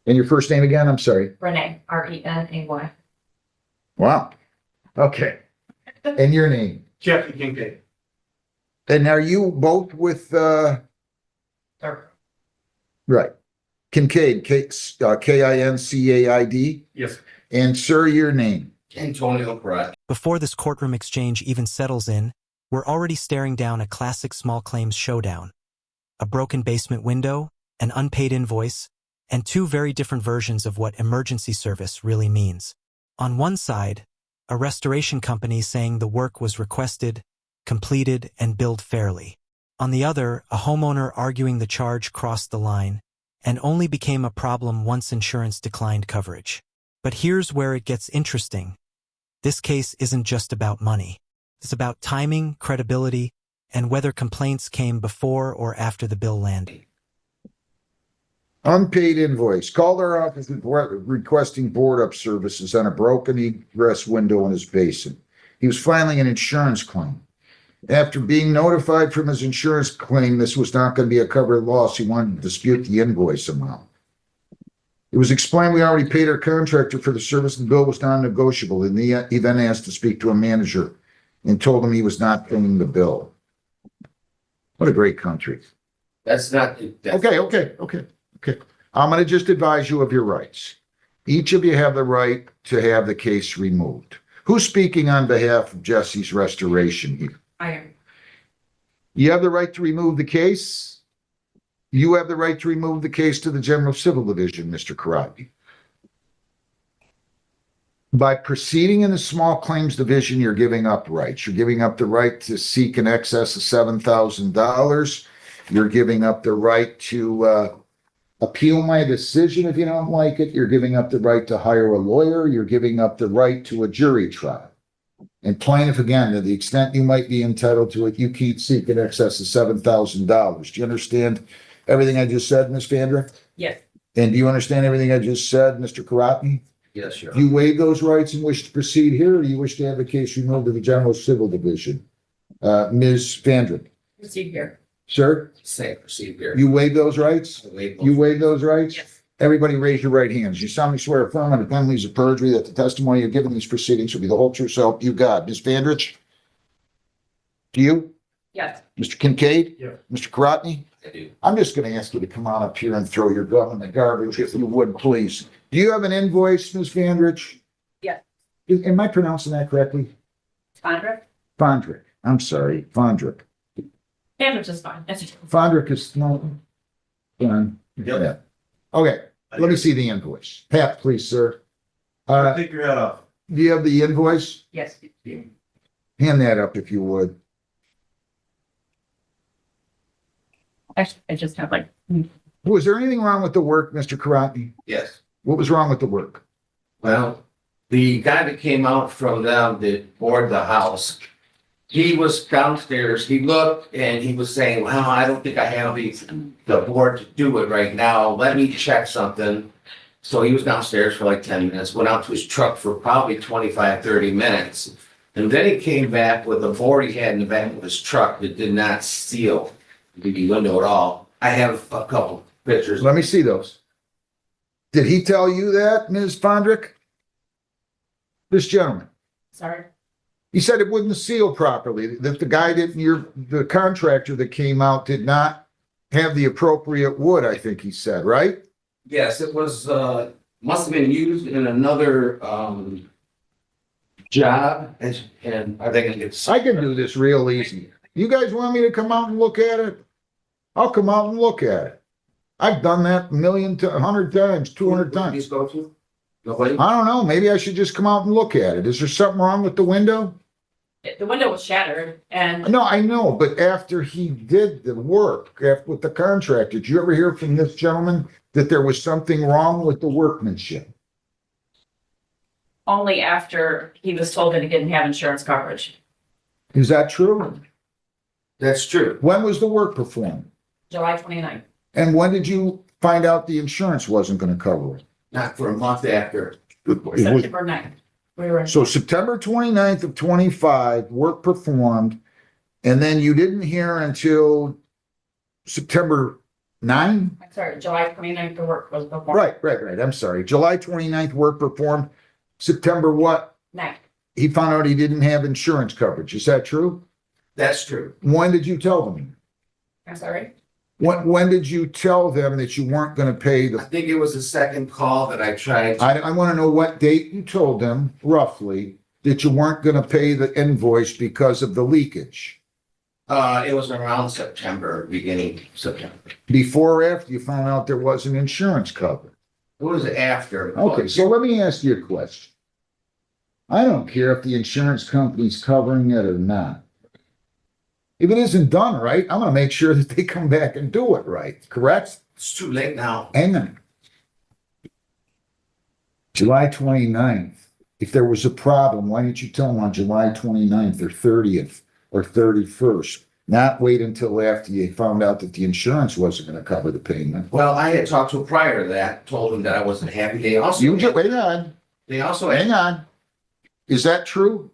And your first name again? I'm sorry. Renee, Renay. Wow. Okay. And your name? Jeffrey Kincaid. And are you both with, Sir. right, Kincaid, Kincaid? Yes. And sir, your name? Antonio Pratt. Before this courtroom exchange even settles in, we're already staring down a classic small claims showdown. A broken basement window, an unpaid invoice, and two very different versions of what emergency service really means. On one side, a restoration company saying the work was requested, completed, and billed fairly. On the other, a homeowner arguing the charge crossed the line and only became a problem once insurance declined coverage. But here's where it gets interesting. This case isn't just about money. It's about timing, credibility, and whether complaints came before or after the bill landed. Unpaid invoice. Called our office requesting board-up services on a broken egress window in his basement. He was filing an insurance claim. After being notified from his insurance claim this was not going to be a covered loss, he wanted to dispute the invoice amount. It was explained we already paid our contractor for the service. The bill was non-negotiable, and he then asked to speak to a manager and told him he was not paying the bill. What a great country. That's not. Okay. I'm going to just advise you of your rights. Each of you have the right to have the case removed. Who's speaking on behalf of Jesse's Restoration here? I am. You have the right to remove the case. You have the right to remove the case to the General Civil Division, Mr. Karate. By proceeding in the Small Claims Division, you're giving up rights. You're giving up the right to seek in excess of $7,000. You're giving up the right to appeal my decision if you don't like it. You're giving up the right to hire a lawyer. You're giving up the right to a jury trial. And plaintiff, again, to the extent you might be entitled to it, you can't seek in excess of $7,000. Do you understand everything I just said, Ms. Vandrick? Yes. And do you understand everything I just said, Mr. Karate? Yes, sir. Do you waive those rights and wish to proceed here, or do you wish to have the case removed to the General Civil Division? Ms. Vandrick? Proceed here. Sir, Say proceed here. you waive those rights? You waive those rights? Yes. Everybody raise your right hands. You solemnly swear affirm under penalties of perjury that the testimony you give in these proceedings will be the whole truth, so help you God. Ms. Vandrich? Do you? Yes. Mr. Kincaid? Yeah. Mr. Karotny? I do. I'm just going to ask you to come on up here and throw your gun in the garbage, if you would, please. Do you have an invoice, Ms. Vandrich? Yes. Am I pronouncing that correctly? Fondrick? Fondrick. I'm sorry, Fondrick. Fondrick is fine. That's it. Fondrick is no. Fine. Yep. Yeah. Okay, let me see the invoice. Pat, please, sir. Take your head off. Do you have the invoice? Yes. Hand that up if you would. Actually, I just have like, Was there anything wrong with the work, Mr. Karotny? Yes. What was wrong with the work? Well, the guy that came out from them that boarded the house, he was downstairs. He looked and he was saying, well, I don't think I have the board to do it right now. Let me check something. So he was downstairs for like 10 minutes, went out to his truck for probably 25, 30 minutes. And then he came back with a board he had in the back of his truck that did not seal the window at all. I have a couple pictures. Let me see those. Did he tell you that, Ms. Fondrick? This gentleman. sorry. He said it wouldn't seal properly, that the guy didn't, the contractor that came out did not have the appropriate wood, I think he said, right? Yes, it was, must have been used in another, job and I think it's. I can do this real easy. You guys want me to come out and look at it? I'll come out and look at it. I've done that 100 times, 200 times. Please go to? Nobody? I don't know, maybe I should just come out and look at it. Is there something wrong with the window? The window was shattered and No, I know, but after he did the work, with the contractor, did you ever hear from this gentleman that there was something wrong with the workmanship? only after he was told that he didn't have insurance coverage. Is that true? That's true. When was the work performed? July 29th. And when did you find out the insurance wasn't going to cover it? Not for a month after. It was- September 9th. We were in. So September 29th of 25, work performed, and then you didn't hear until September 9? I'm sorry, July 29th, the work was performed. Right. I'm sorry. July 29th, work performed. September what? 9th. He found out he didn't have insurance coverage. Is that true? That's true. When did you tell them? I'm sorry. When did you tell them that you weren't gonna pay I the, think it was the second call that I tried. I wanna know what date you told them roughly that you weren't gonna pay the invoice because of the leakage? It was around September, beginning September. Before or after you found out there wasn't insurance covered? It was after. Okay, so let me ask you a question. I don't care if the insurance company's covering it or not. If it isn't done right, I'm gonna make sure that they come back and do it right, correct? It's too late now. Hang on. July 29th. If there was a problem, why didn't you tell them on July 29th or 30th or 31st? Not wait until after you found out that the insurance wasn't gonna cover the payment. Well, I had talked to him prior to that, told him that I wasn't happy. You just, wait on, They also, hang on. Is that true?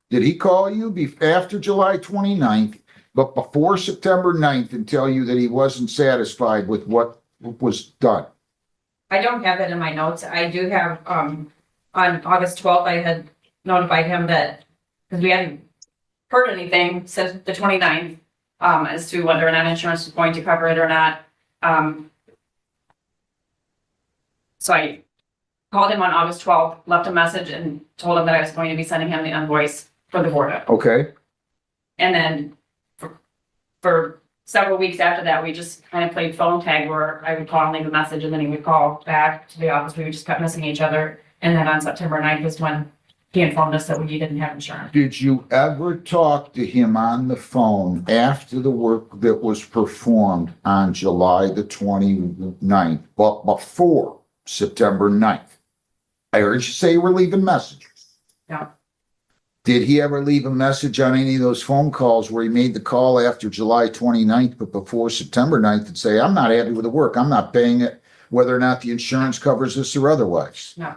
Did he call you after July 29th, but before September 9th and tell you that he wasn't satisfied with what was done? I don't have it in my notes. I do have, on August 12th, I had notified him that, because we hadn't heard anything since the 29th, as to whether or not insurance was going to cover it or not. So I called him on August 12th, left a message and told him that I was going to be sending him the invoice for the board up. Okay, And then for several weeks after that, we just kind of played phone tag where I would call and leave a message and then he would call back to the office. We would just kept missing each other. And then on September 9th was when he informed us that we didn't have insurance. did you ever talk to him on the phone after the work that was performed on July the 29th, but before September 9th? I heard you say you were leaving messages. No. Did he ever leave a message on any of those phone calls where he made the call after July 29th, but before September 9th and say, I'm not happy with the work, I'm not paying it, whether or not the insurance covers this or otherwise? No.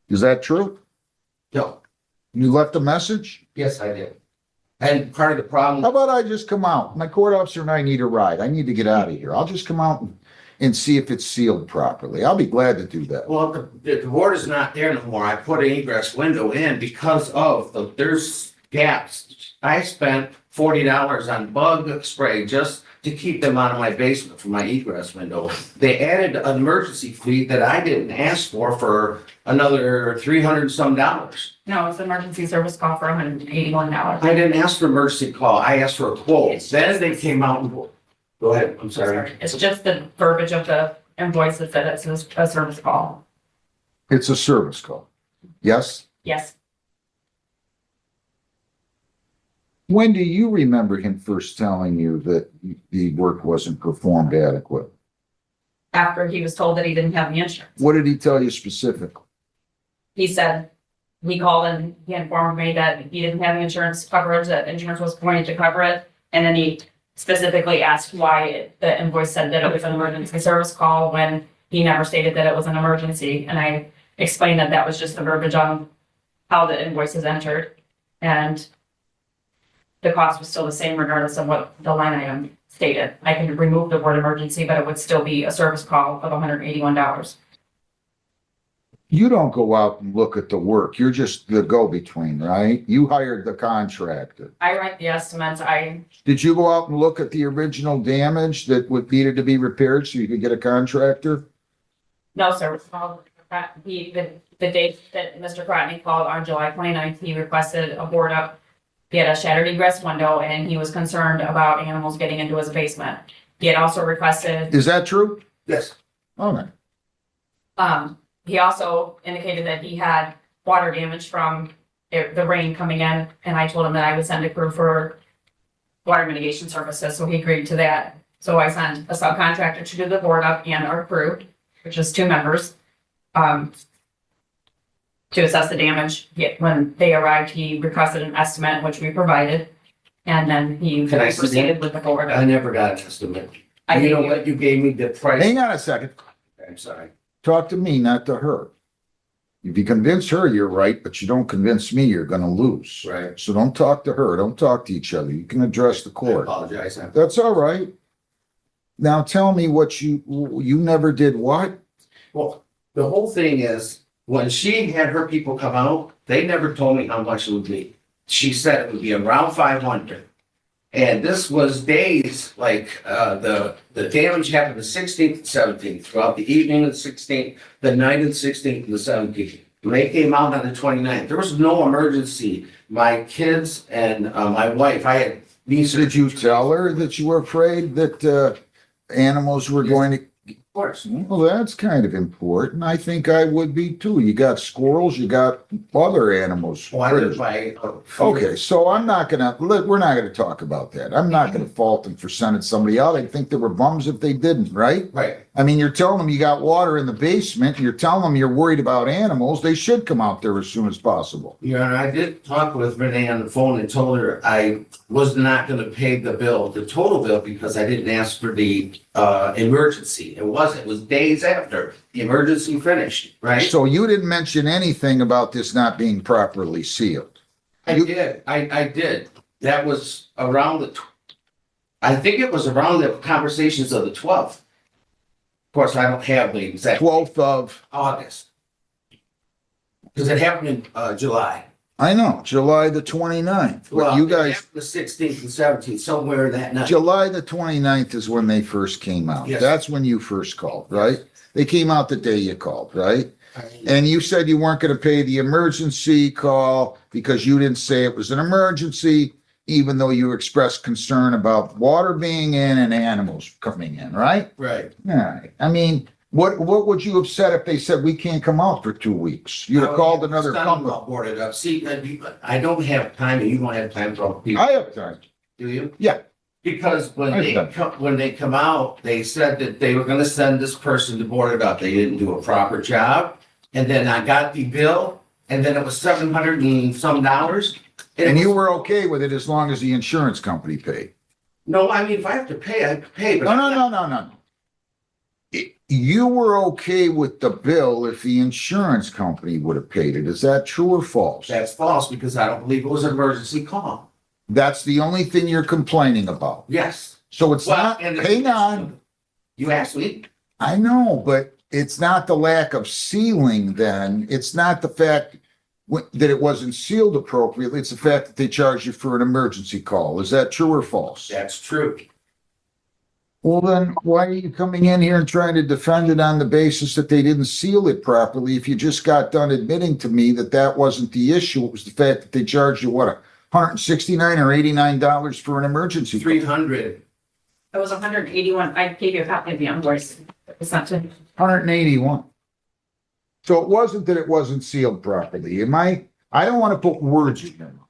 Is that true? no, You left a message? yes, I did. And part of the problem. How about I just come out? My court officer and I need a ride. I need to get out of here. I'll just come out and see if it's sealed properly. I'll be glad to do that. Well, the board is not there no more. I put an egress window in because of there's gaps. I spent $40 on bug spray just to keep them out of my basement for my egress window. They added an emergency fee that I didn't ask for another $300 some. No, it's an emergency service call for $181. I didn't ask for emergency call. I asked for a quote. Then they came out and, go ahead, I'm sorry. It's just the verbiage of the invoice that said it's a service call. It's a service call. Yes? Yes. When do you remember him first telling you that the work wasn't performed adequately? After he was told that he didn't have the insurance. What did he tell you specifically? He said, he called and he informed me that he didn't have the insurance coverage, that insurance was going to cover it. And then he specifically asked why the invoice said that it was an emergency service call when he never stated that it was an emergency. And I explained that that was just the verbiage on how the invoice is entered. And the cost was still the same regardless of what the line item stated. I can remove the word emergency, but it would still be a service call of $181. You don't go out and look at the work. You're just the go-between, right? You hired the contractor. I write the estimates. Did you go out and look at the original damage that would needed to be repaired so you could get a contractor? No service call. The date that Mr. Crotney called on July 29th, he requested a board up. He had a shattered egress window and he was concerned about animals getting into his basement. He had also requested, Is that true? Yes. Okay. he also indicated that he had water damage from the rain coming in. And I told him that I would send a crew for water mitigation services. So he agreed to that. So I sent a subcontractor to do the board up and our crew, which is 2 members, to assess the damage. When they arrived, he requested an estimate, which we provided. And then he Can I see proceeded that? with the board. I never got an estimate. I You know gave what? You gave me the price. Hang on a second. I'm sorry. Talk to me, not to her. If you convince her you're right, but you don't convince me, you're gonna lose. Right. So don't talk to her. Don't talk to each other. You can address the I court. apologize. That's all right. Now tell me what you never did what? Well, the whole thing is, when she had her people come out, they never told me how much it would be. She said it would be around 500. And this was days, like, the damage happened the 16th, 17th, throughout the evening of the 16th, the night of the 16th, and the 17th. When they came out on the 29th, there was no emergency. My kids and my wife, I had nieces. Did you tell her that you were afraid that animals were going to? Of course. Well, that's kind of important. I think I would be too. You got squirrels, you got other animals. Well, I live by. Okay, so I'm not gonna, we're not gonna talk about that. I'm not gonna fault them for sending somebody out. I think they were bums if they didn't, right? Right. I mean, you're telling them you got water in the basement, you're telling them you're worried about animals, they should come out there as soon as possible. Your Honor, I did talk with Renee on the phone and told her I was not gonna pay the bill, the total bill, because I didn't ask for the emergency. It was days after the emergency finished, right? So you didn't mention anything about this not being properly sealed. I did, I did. That was around I think it was around the conversations of the 12th. Of course, I don't have the exact 12th of, August. Because it happened in July. I know, July the 29th. What Well, you it guys, happened the 16th and 17th, somewhere that night. July the 29th is when they first came out. Yes. That's when you first called, right? They came out the day you called, right? And you said you weren't gonna pay the emergency call because you didn't say it was an emergency, even though you expressed concern about water being in and animals coming in, right? Right. Yeah, I mean, what would you have said if they said we can't come out for 2 weeks? You'd have called another company. Boarded up. See, I don't have time and you don't have time for people. I have time. Do you? Yeah. Because when I've they done. when they come out, they said that they were gonna send this person to board it up. They didn't do a proper job. And then I got the bill and then it was $700 and some dollars. And you were okay with it as long as the insurance company paid? No, I mean, if I have to pay, I have to pay, but. No. You were okay with the bill if the insurance company would have paid it. Is that true or false? That's false because I don't believe it was an emergency call. That's the only thing you're complaining about. Yes. So it's Well, not, and hang on. You asked me. I know, but it's not the lack of sealing then. It's not the fact that it wasn't sealed appropriately. It's the fact that they charged you for an emergency call. Is that true or false? That's true. Well, then why are you coming in here and trying to defend it on the basis that they didn't seal it properly? If you just got done admitting to me that that wasn't the issue, it was the fact that they charged you, what, $169 or $89 for an emergency call? 300. It was 181. I gave you a copy of the invoice. It's not to. 181. So it wasn't that it wasn't sealed properly. I don't want to put words in your mouth.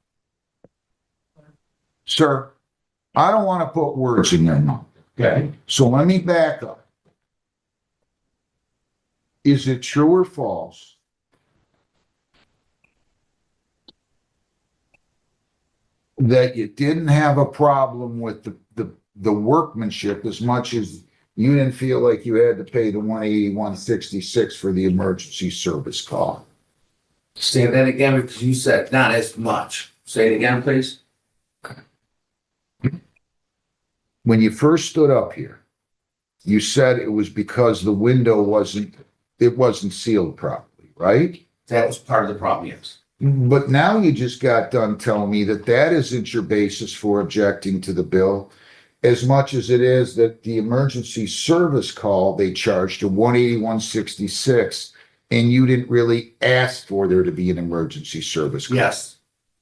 Sir, I don't want to put words in your mouth. Okay. So let me back up. Is it true or false that you didn't have a problem with the workmanship as much as you didn't feel like you had to pay the 181.66 for the emergency service call? Say that again because you said not as much. Say it again, please. When you first stood up here, you said it was because the window wasn't sealed properly, right? That was part of the problem, yes. But now you just got done telling me that that isn't your basis for objecting to the bill, as much as it is that the emergency service call, they charged you 181.66, and you didn't really ask for there to be an emergency service call. Yes.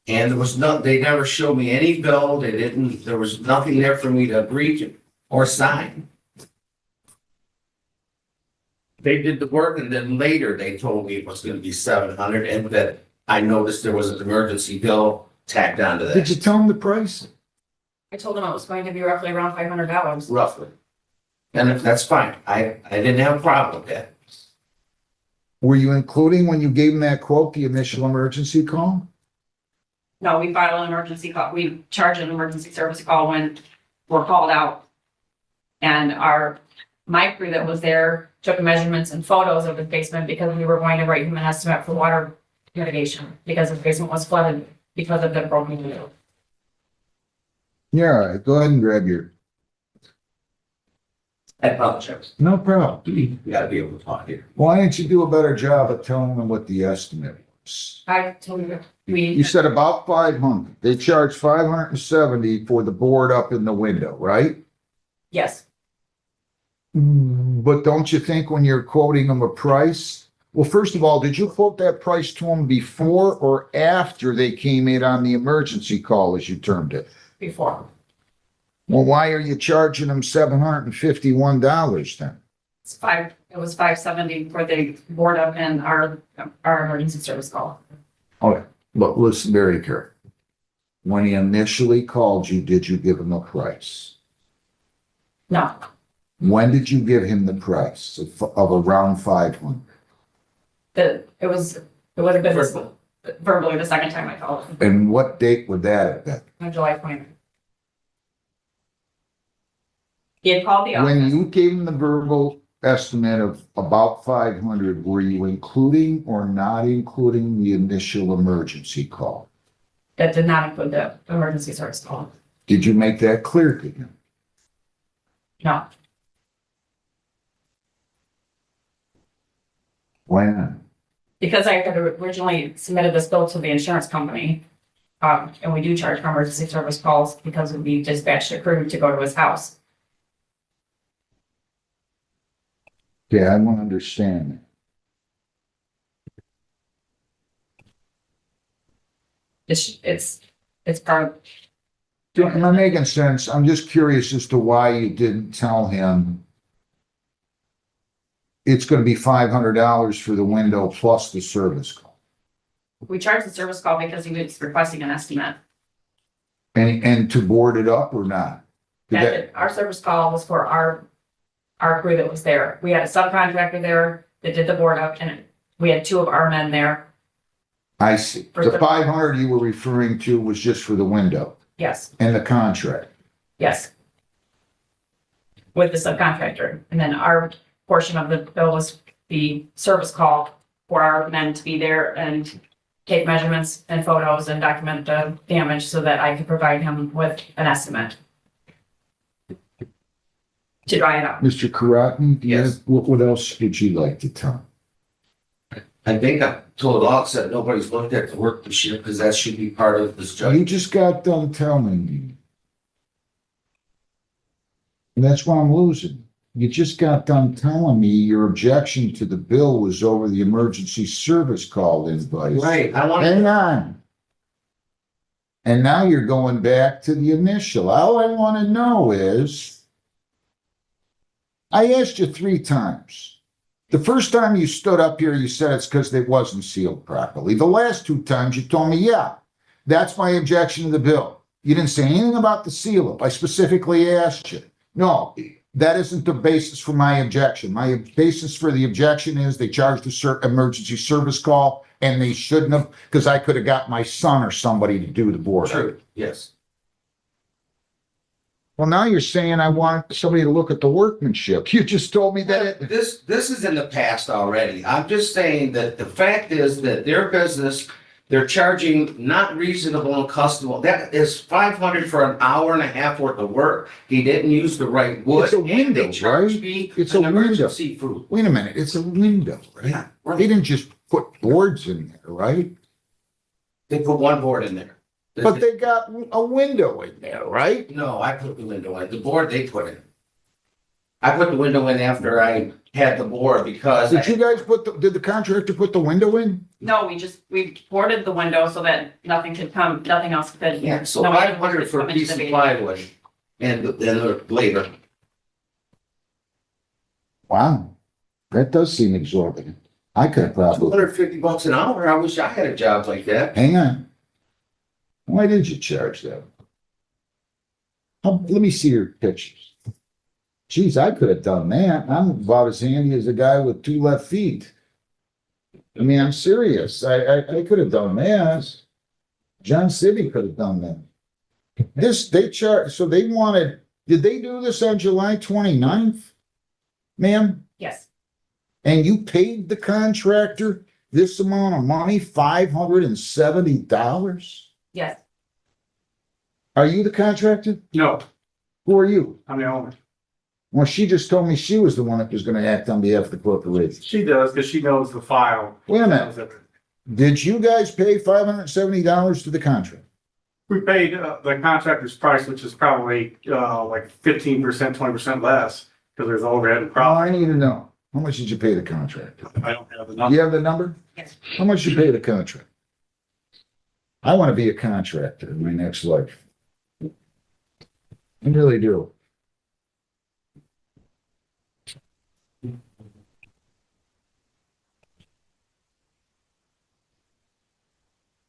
And there was they never showed me any bill. There was nothing there for me to agree to or sign. They did the work and then later they told me it was gonna be 700 and that I noticed there was an emergency bill tacked onto Did you that, tell them the price? I told him it was going to be roughly around $500. roughly. And that's fine. I didn't have a problem with that. Were you including, when you gave them that quote, the initial emergency call? No, we file an emergency call. We charge an emergency service call when we're called out. And my crew that was there took measurements and photos of the basement because we were going to write him an estimate for water mitigation because the basement was flooded because of the broken window. Yeah, all right, go ahead and grab your. I apologize. No problem. You gotta be able to talk here. Why didn't you do a better job of telling them what the estimate was? I told you, You said about 500. They charged 570 for the board up in the window, right? yes, But don't you think when you're quoting them a price? Well, first of all, did you quote that price to them before or after they came in on the emergency call, as you termed it? before. Well, why are you charging them $751 then? It was 570 for the board up and our emergency service call. Okay, but listen very carefully. When he initially called you, did you give him a price? No, When did you give him the price of around 500? it was a bit verbally the second time I called, And what date would that have been? on July 20th. He had called the When office. you gave him the verbal estimate of about 500, were you including or not including the initial emergency call? That did not include the emergency service call. Did you make that clear to him? No, Why not? because I had originally submitted this bill to the insurance company. And we do charge for emergency service calls because we dispatched a crew to go to his house. Okay, I want to understand. It's part of, Am I making sense? I'm just curious as to why you didn't tell him it's going to be $500 for the window plus the service call. we charged the service call because he was requesting an estimate. And to board it up or not? Did that- And our service call was for our crew that was there. We had a subcontractor there that did the board up, and we had two of our men there. I see. The 500 you were referring to was just for the window Yes, and the contract. yes. With the subcontractor. And then our portion of the bill was the service call for our men to be there and take measurements and photos and document the damage so that I could provide him with an estimate to dry it up. Mr. Karatni, Yes. what else would you like to tell? I think I told Alex that nobody's looked at the workmanship because that should be part of this You judgment. just got done telling me. And that's why I'm losing. You just got done telling me your objection to the bill was over the emergency service call invoice. Right, I want Hang to, on. And now you're going back to the initial. All I want to know is, I asked you 3 times. The first time you stood up here, you said it's because it wasn't sealed properly. The last 2 times you told me, yeah, that's my objection to the bill. You didn't say anything about the seal up. I specifically asked you. No, that isn't the basis for my objection. My basis for the objection is they charged a emergency service call and they shouldn't have, because I could have got my son or somebody to do the board. true, yes. Well, now you're saying I want somebody to look at the workmanship. You just told me that it, This is in the past already. I'm just saying that the fact is that their business, they're charging not reasonable and customable. That is 500 for an hour and a half worth of work. He didn't use the right wood. It's a and window, they charged right? me It's a an window. emergency food. wait a minute, it's a window, right? Yeah, They right. didn't just put boards in there, right? They put one board in there. But they got a window in there, right? No, I put the window in. The board they put in. I put the window in after I had the board because Did you guys did the contractor put the window in? No, we boarded the window so that nothing else could. yeah, so no 500 could for a come into piece the of meeting. plywood and then the labor. Wow, that does seem exorbitant. I could probably, $250 an hour. I wish I had a job like that. hang on. Why did you charge that? Let me see your pictures. Geez, I could have done that. I'm about as handy as a guy with 2 left feet. I mean, I'm serious. I could have done that. John Civey could have done that. So they wanted, did they do this on July 29th? Ma'am? Yes, And you paid the contractor this amount of money, $570? yes, Are you the contractor? No, Who are you? I'm the owner. Well, she just told me she was the one that was gonna act on behalf of the corporation. She does, because she knows the file. Wait a minute. Did you guys pay $570 to the contract? We paid the contractor's price, which is probably like 15%, 20% less, because there's overhead and Oh, profit. I need to know. How much did you pay the contractor? I don't have the Do number. you have the number? Yes. How much you pay the contractor? I want to be a contractor in my next life. I really do.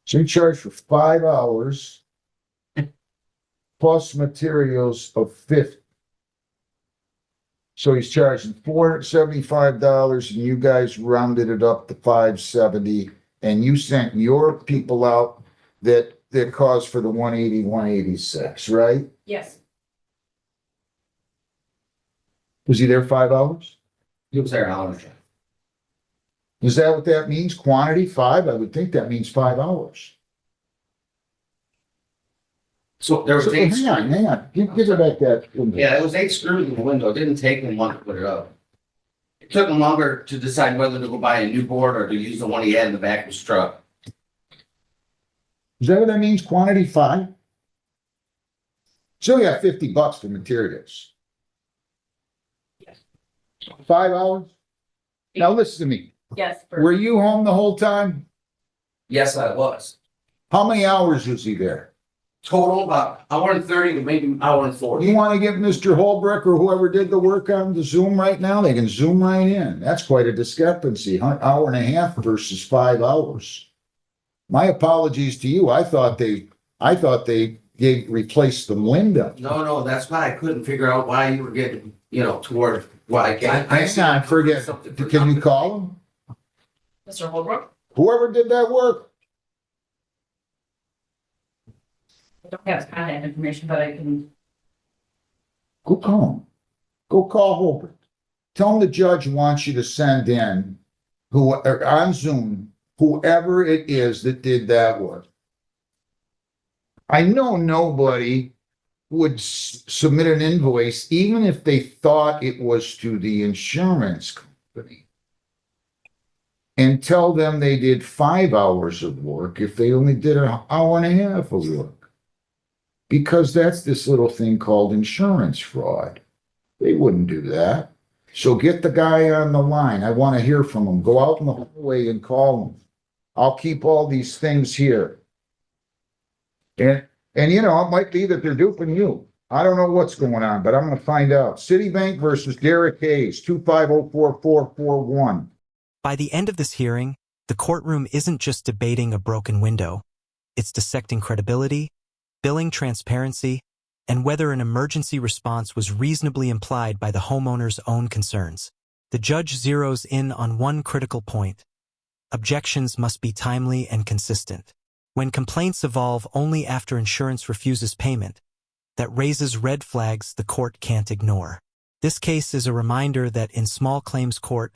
So you charge for 5 hours plus materials of 50. So he's charging $475 and you guys rounded it up to 570 and you sent your people out that caused for the 180, 186, right? Yes, Was he there 5 hours? He was there an hour and a half. Is that what that means? Quantity 5? I would think that means 5 hours. So there was So, eight. hang on. Give it back that. Yeah, it was 8 screws in the window. It didn't take him long to put it up. It took him longer to decide whether to go buy a new board or to use the one he had in the back of his truck. Is that what that means? Quantity 5? So you got $50 for materials. Yes. 5 hours? Now listen to me. yes. Were you home the whole time? Yes, I was. How many hours was he there? Total about hour and 30 to maybe hour and 40. You want to get Mr. Holbrook or whoever did the work on the Zoom right now? They can zoom right in. That's quite a discrepancy. Hour and a half versus 5 hours. My apologies to you. I thought they replaced the window. No, that's why I couldn't figure out why you were getting, toward why I can't. Hang on, forget. Can you call him? Mr. Holbrook, Whoever did that work. I don't have his contact information, but I can, Go call him. Go call Holbrook. Tell him the judge wants you to send in on Zoom, whoever it is that did that work. I know nobody would submit an invoice, even if they thought it was to the insurance company, and tell them they did 5 hours of work if they only did an hour and a half of work. Because that's this little thing called insurance fraud. They wouldn't do that. So get the guy on the line. I want to hear from him. Go out in the hallway and call him. I'll keep all these things here. And it might be that they're duping you. I don't know what's going on, but I'm going to find out. Citibank versus Derek Hayes, 2504441. By the end of this hearing, the courtroom isn't just debating a broken window. It's dissecting credibility, billing transparency, and whether an emergency response was reasonably implied by the homeowner's own concerns. The judge zeroes in on one critical point. Objections must be timely and consistent. When complaints evolve only after insurance refuses payment, that raises red flags the court can't ignore. This case is a reminder that in small claims court,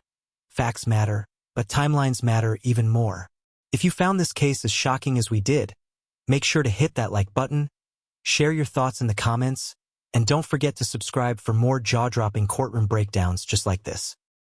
facts matter, but timelines matter even more. If you found this case as shocking as we did, make sure to hit that like button, share your thoughts in the comments, and don't forget to subscribe for more jaw-dropping courtroom breakdowns just like this.